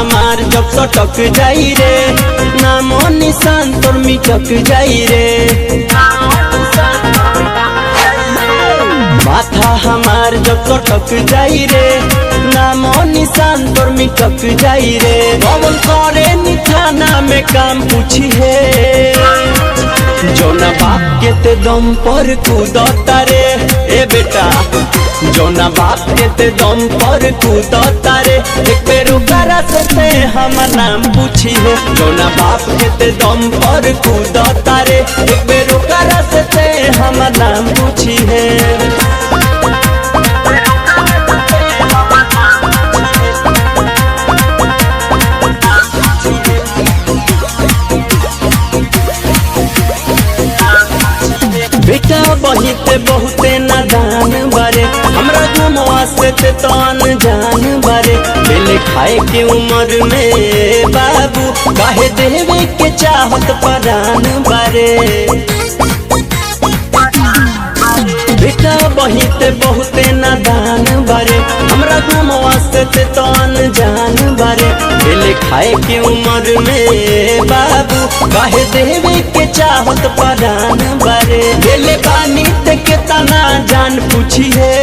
हमार जब सटक जाई रे, नामो निशान तोर मिटक जाई रे। माथा हमार जब सटक जाई रे, नामो निशान तोर मिटक जाई रे। कौन करे नी थाना में काम पूछी है, जोना बाप के ते दम पर कूदता रे। ए बेटा जोना बाप के ते दम पर कूदता रे, एक बेर ओकरा से हम नाम पूछी है। जोना बाप के ते दम पर कूदता रे, एक बेर ओकरा से हम नाम पूछी है। बेटा बहिते बहुते नादान बारे, हमरा गुमवा से ते तान जान बारे। बेले खाए के उम्र में बाबू काहे देवे के चाहत परान बारे। बेटा बहिते बहुते नादान बारे, हमरा गुमवा से ते तान जान बारे। बेले खाए के उम्र में बाबू काहे देवे के चाहत परान बारे। बेले पानी ते के तना जान पूछी है,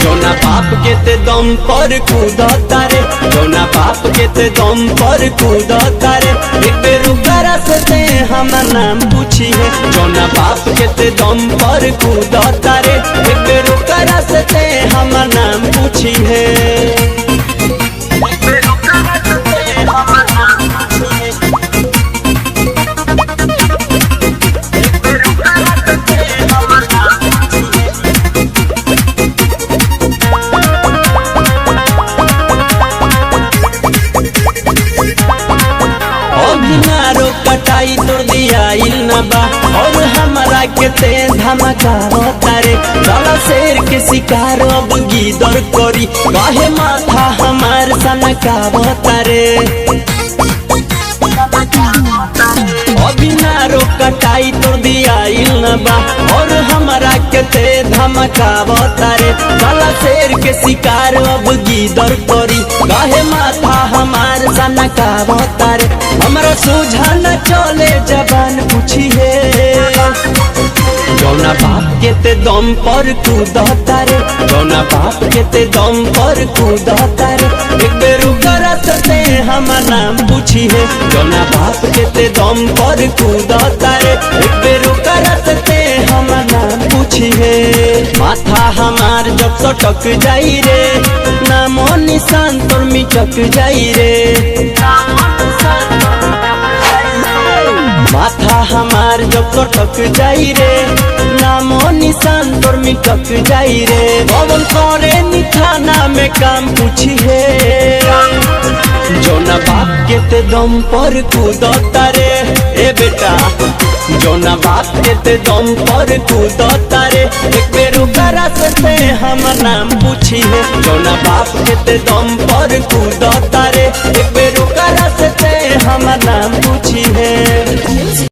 जोना बाप के ते दम पर कूदता रे। जोना बाप के ते दम पर कूदता रे, एक बेर ओकरा से हम नाम पूछी है। जोना बाप के ते दम पर कूदता रे, एक बेर ओकरा से हम नाम पूछी है। कटाई तोड़ दिया न बा, और हमारा के ते धमकावता रे। साला शेर के शिकार अब गिदर करी, काहे माथा हमार सनकावता रे। अभी नारो कटाई तोड़ दिया न बा, और हमारा के ते धमकावता रे। साला शेर के शिकार अब गिदर करी, काहे माथा हमार सनकावता रे। हमरा सोझा न चले जबान पूछी है, जोना बाप के ते दम पर कूदता रे। जोना बाप के ते दम पर कूदता रे, एक बेर ओकरा से हम नाम पूछी है। जोना बाप के ते दम पर कूदता रे, एक बेर ओकरा से हम नाम पूछी है। माथा हमार जब सटक जाई रे, नामो निशान तोर मिटक जाई रे। माथा हमार जब सटक जाई रे, नामो निशान तोर मिटक जाई रे। कौन करे नी थाना में काम पूछी है, जोना बाप के ते दम पर कूदता रे। ए बेटा जोना बाप के ते दम पर कूदता रे, एक बेर ओकरा से हम नाम पूछी है। जोना बाप के ते दम पर कूदता रे, एक बेर ओकरा से हम नाम पूछी है।